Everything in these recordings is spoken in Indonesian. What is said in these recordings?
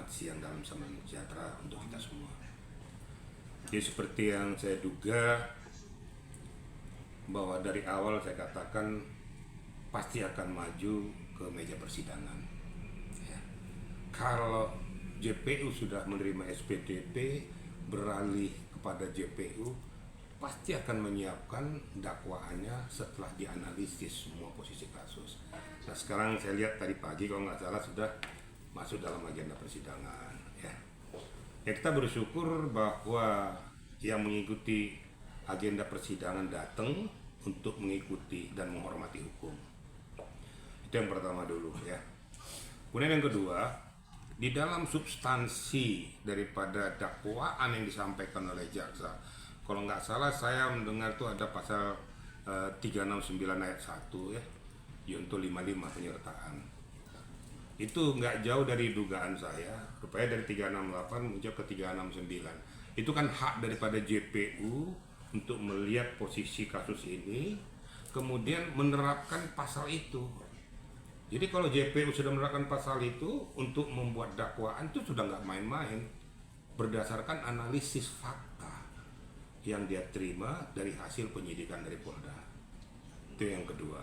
siang dalam sejahtera untuk kita semua. Jadi seperti yang saya duga, bahwa dari awal saya katakan pasti akan maju ke meja persidangan. Ya. Kalau JPU sudah menerima SPDP, beralih kepada JPU, pasti akan menyiapkan dakwaannya setelah dianalisis semua posisi kasus. Nah sekarang saya lihat tadi pagi kalau nggak salah sudah masuk dalam agenda persidangan. Ya kita bersyukur bahwa yang mengikuti agenda persidangan datang untuk mengikuti dan menghormati hukum. Itu yang pertama dulu ya. Kemudian yang kedua, di dalam substansi daripada dakwaan yang disampaikan oleh jaksa, kalau nggak salah saya mendengar itu ada pasal 369 ayat 1 ya, yaitu 55 penyertaan. Itu nggak jauh dari dugaan saya, rupanya dari 368 muncul ke 369. Itu kan hak daripada JPU untuk melihat posisi kasus ini, kemudian menerapkan pasal itu. Jadi kalau JPU sudah menerapkan pasal itu untuk membuat dakwaan itu sudah nggak main-main, berdasarkan analisis fakta yang dia terima dari hasil penyidikan dari Polda. Itu yang kedua.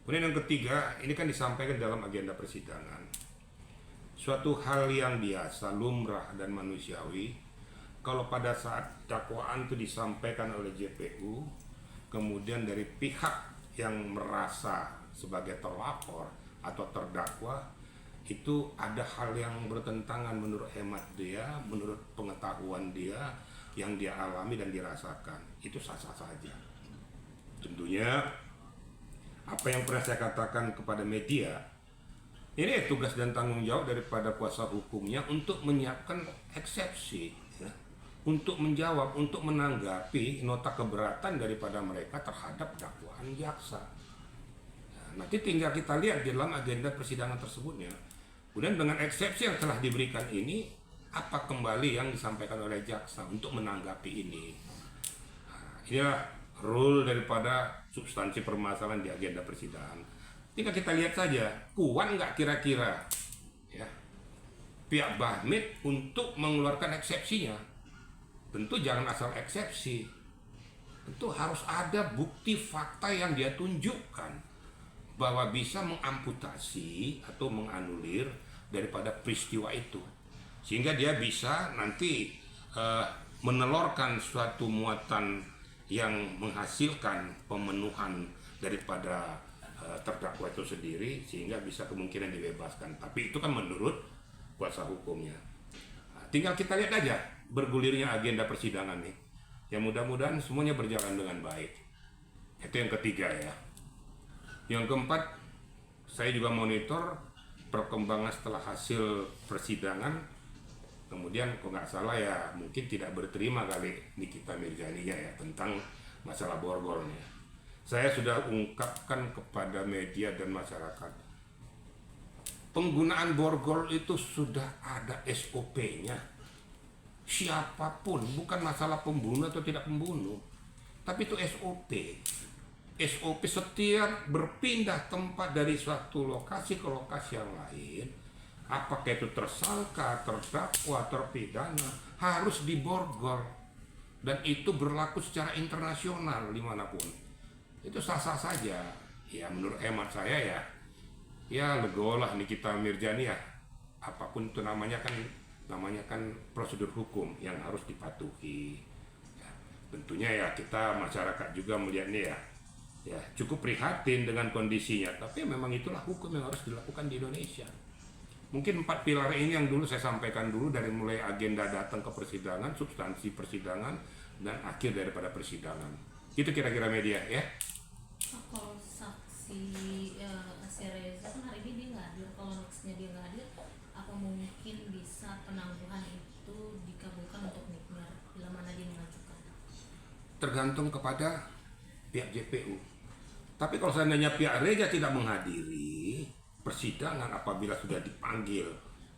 Kemudian yang ketiga, ini kan disampaikan dalam agenda persidangan. Suatu hal yang biasa, lumrah dan manusiawi, kalau pada saat dakwaan itu disampaikan oleh JPU, kemudian dari pihak yang merasa sebagai terlapor atau terdakwa, itu ada hal yang bertentangan menurut hemat dia, menurut pengetahuan dia, yang dia alami dan dirasakan, itu sah-sah saja. Tentunya apa yang pernah saya katakan kepada media, ini tugas dan tanggung jawab daripada kuasa hukumnya untuk menyiapkan eksepsi ya, untuk menjawab, untuk menanggapi nota keberatan daripada mereka terhadap dakwaan jaksa. Nanti tinggal kita lihat di dalam agenda persidangan tersebutnya. Kemudian dengan eksepsi yang telah diberikan ini, apa kembali yang disampaikan oleh jaksa untuk menanggapi ini. Inilah rule daripada substansi permasalahan di agenda persidangan. Tinggal kita lihat saja, kuat nggak kira-kira ya, pihak Bahmid untuk mengeluarkan eksepsinya. Tentu jangan asal eksepsi. Tentu harus ada bukti fakta yang dia tunjukkan bahwa bisa mengamputasi atau menganulir daripada peristiwa itu, sehingga dia bisa nanti menelorkan suatu muatan yang menghasilkan pemenuhan daripada terdakwa itu sendiri, sehingga bisa kemungkinan dibebaskan. Tapi itu kan menurut kuasa hukumnya. Tinggal kita lihat aja bergulirnya agenda persidangan nih. Ya mudah-mudahan semuanya berjalan dengan baik. Itu yang ketiga ya. Yang keempat, saya juga monitor perkembangan setelah hasil persidangan. Kemudian kok nggak salah ya, mungkin tidak berterima kali Nikita Mirzani ya tentang masalah borgolnya. Saya sudah ungkapkan kepada media dan masyarakat, penggunaan borgol itu sudah ada SOP-nya. Siapapun, bukan masalah pembunuh atau tidak pembunuh, tapi itu SOP. SOP setiap berpindah tempat dari suatu lokasi ke lokasi yang lain, apakah itu tersangka, terdakwa, terpidana, harus diborgol. Dan itu berlaku secara internasional dimanapun. Itu sah-sah saja. Ya menurut hemat saya ya legolah Nikita Mirzani ya. Apapun itu namanya kan prosedur hukum yang harus dipatuhi. Ya, tentunya ya kita masyarakat juga melihatnya ya cukup prihatin dengan kondisinya, tapi memang itulah hukum yang harus dilakukan di Indonesia. Mungkin 4 pilar ini yang dulu saya sampaikan dulu, dari mulai agenda datang ke persidangan, substansi persidangan, dan akhir daripada persidangan. Itu kira-kira media ya. Kalau saksi Reza kan hari ini dia nggak hadir, kalau nextnya dia nggak hadir, apa mungkin bisa penangguhan itu dikabulkan untuk Nikmir bila mana dia mengajukan? Tergantung kepada pihak JPU. Tapi kalau seandainya pihak Reza tidak menghadiri persidangan apabila sudah dipanggil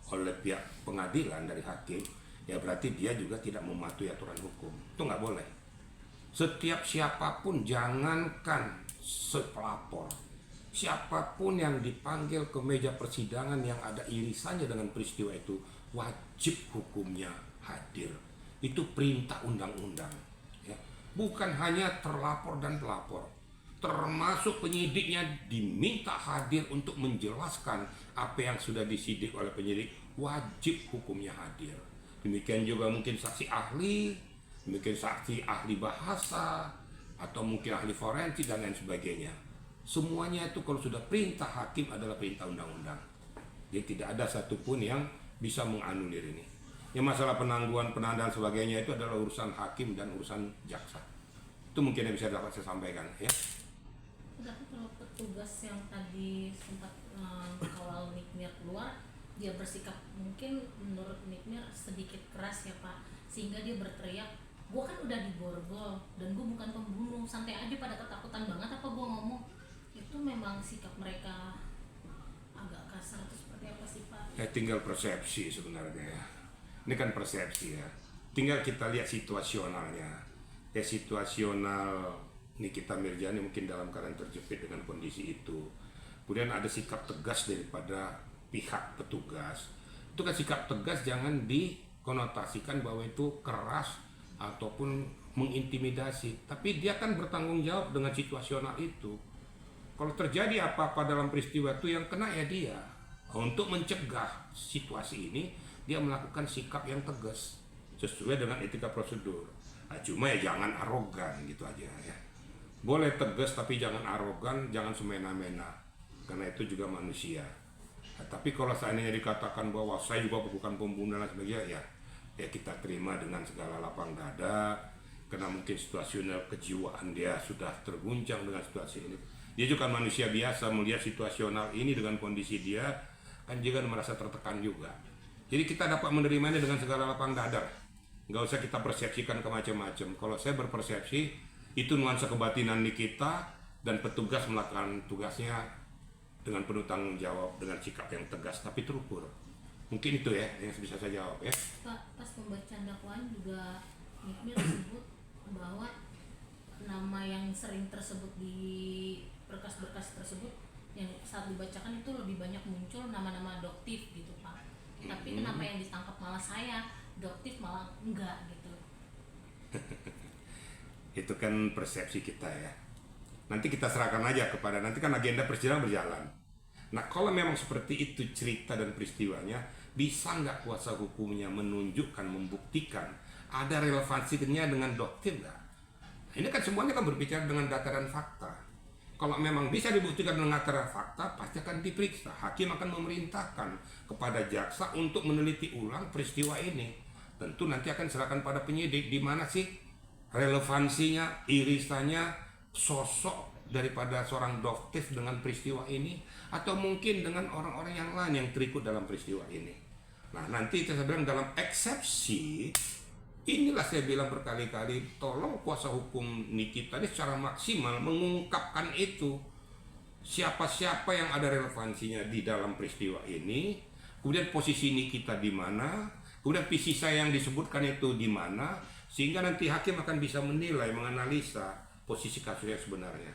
oleh pihak pengadilan dari hakim, ya berarti dia juga tidak mematuhi aturan hukum. Itu nggak boleh. Setiap siapapun, jangankan pelapor, siapapun yang dipanggil ke meja persidangan yang ada irisannya dengan peristiwa itu wajib hukumnya hadir. Itu perintah undang-undang, ya. Bukan hanya terlapor dan pelapor, termasuk penyidiknya diminta hadir untuk menjelaskan apa yang sudah disidik oleh penyidik, wajib hukumnya hadir. Demikian juga mungkin saksi ahli, mungkin saksi ahli bahasa, atau mungkin ahli forensik dan lain sebagainya. Semuanya itu kalau sudah perintah hakim adalah perintah undang-undang. Jadi tidak ada satupun yang bisa menganulir ini. Yang masalah penangguhan, penahanan dan sebagainya itu adalah urusan hakim dan urusan jaksa. Itu mungkin yang bisa dapat saya sampaikan, ya. Tapi kalau petugas yang tadi sempat kawal Nikmir keluar, dia bersikap mungkin menurut Nikmir sedikit keras ya Pak, sehingga dia berteriak, gue kan udah diborgol dan gue bukan pembunuh, santai aja, pada ketakutan banget apa gue ngomong. Itu memang sikap mereka agak kasar atau seperti apa sih Pak? Ya tinggal persepsi sebenarnya, ya. Ini kan persepsi, ya. Tinggal kita lihat situasionalnya. Ya situasional Nikita Mirzani mungkin dalam keadaan terjepit dengan kondisi itu. Kemudian ada sikap tegas daripada pihak petugas. Itu kan sikap tegas jangan dikonotasikan bahwa itu keras ataupun mengintimidasi. Tapi dia kan bertanggung jawab dengan situasional itu. Kalau terjadi apa-apa dalam peristiwa itu yang kena ya dia. Untuk mencegah situasi ini, dia melakukan sikap yang tegas sesuai dengan etika prosedur. Nah, cuma ya jangan arogan gitu aja, ya. Boleh tegas tapi jangan arogan, jangan semena-mena, karena itu juga manusia. Nah, tapi kalau seandainya dikatakan bahwa saya juga bukan pembunuh dan sebagainya, ya kita terima dengan segala lapang dada, karena mungkin situasional kejiwaan dia sudah terguncang dengan situasi ini. Dia juga manusia biasa, melihat situasional ini dengan kondisi dia kan juga merasa tertekan juga. Jadi kita dapat menerimanya dengan segala lapang dada. Nggak usah kita persepsikan ke macam-macam. Kalau saya berpersepsi itu nuansa kebatinan di kita, dan petugas melakukan tugasnya dengan penuh tanggung jawab, dengan sikap yang tegas tapi terukur. Mungkin itu ya yang bisa saya jawab, ya. Pak, pas pembacaan dakwaan juga Nikmir disebut bahwa nama yang sering tersebut di berkas-berkas tersebut yang saat dibacakan itu lebih banyak muncul nama-nama adoptif gitu Pak. Tapi kenapa yang ditangkap malah saya, adoptif malah enggak gitu. Itu kan persepsi kita, ya. Nanti kita serahkan aja kepada, nanti kan agenda persidangan berjalan. Nah kalau memang seperti itu cerita dan peristiwanya, bisa nggak kuasa hukumnya menunjukkan, membuktikan ada relevansinya dengan adoptif nggak? Ini kan semuanya kan berbicara dengan data dan fakta. Kalau memang bisa dibuktikan dengan data dan fakta, pasti akan diperiksa. Hakim akan memerintahkan kepada jaksa untuk meneliti ulang peristiwa ini. Tentu nanti akan serahkan pada penyidik di mana sih relevansinya, irisannya, sosok daripada seorang adoptif dengan peristiwa ini, atau mungkin dengan orang-orang yang lain yang terikut dalam peristiwa ini. Nah nanti saya bilang dalam eksepsi, inilah saya bilang berkali-kali, tolong kuasa hukum Nikita ini secara maksimal mengungkapkan itu. Siapa-siapa yang ada relevansinya di dalam peristiwa ini, kemudian posisi Nikita di mana, kemudian visi saya yang disebutkan itu di mana, sehingga nanti hakim akan bisa menilai, menganalisa posisi kasus yang sebenarnya.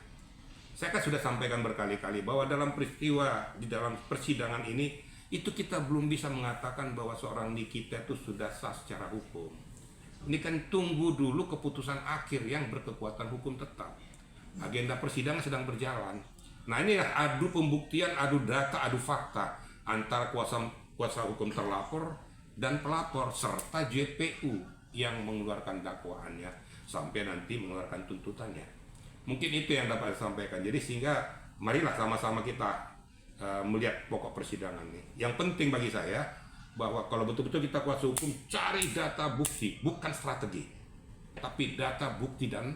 Saya kan sudah sampaikan berkali-kali bahwa dalam peristiwa di dalam persidangan ini, itu kita belum bisa mengatakan bahwa seorang Nikita itu sudah sah secara hukum. Ini kan tunggu dulu keputusan akhir yang berkekuatan hukum tetap. Agenda persidangan sedang berjalan. Nah ini adu pembuktian, adu data, adu fakta antara kuasa hukum terlapor dan pelapor serta JPU yang mengeluarkan dakwaannya sampai nanti mengeluarkan tuntutannya. Mungkin itu yang dapat saya sampaikan. Jadi sehingga marilah sama-sama kita melihat pokok persidangan ini. Yang penting bagi saya bahwa kalau betul-betul kita kuasa hukum, cari data bukti, bukan strategi, tapi data bukti dan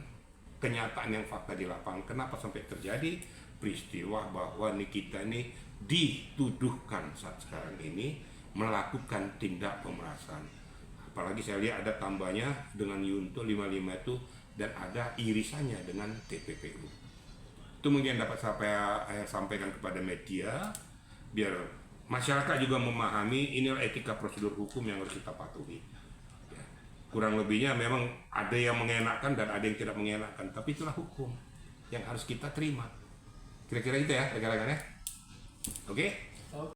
kenyataan yang fakta di lapangan. Kenapa sampai terjadi peristiwa bahwa Nikita ini dituduhkan saat sekarang ini melakukan tindak pemerasan. Apalagi saya lihat ada tambahnya dengan Yunto 55 itu, dan ada irisannya dengan TPPU. Itu mungkin dapat saya sampaikan kepada media, biar masyarakat juga memahami inilah etika prosedur hukum yang harus kita patuhi. Ya. Kurang lebihnya memang ada yang mengenakan dan ada yang tidak mengenakan, tapi itulah hukum yang harus kita terima. Kira-kira itu ya rekan-rekan ya. Oke.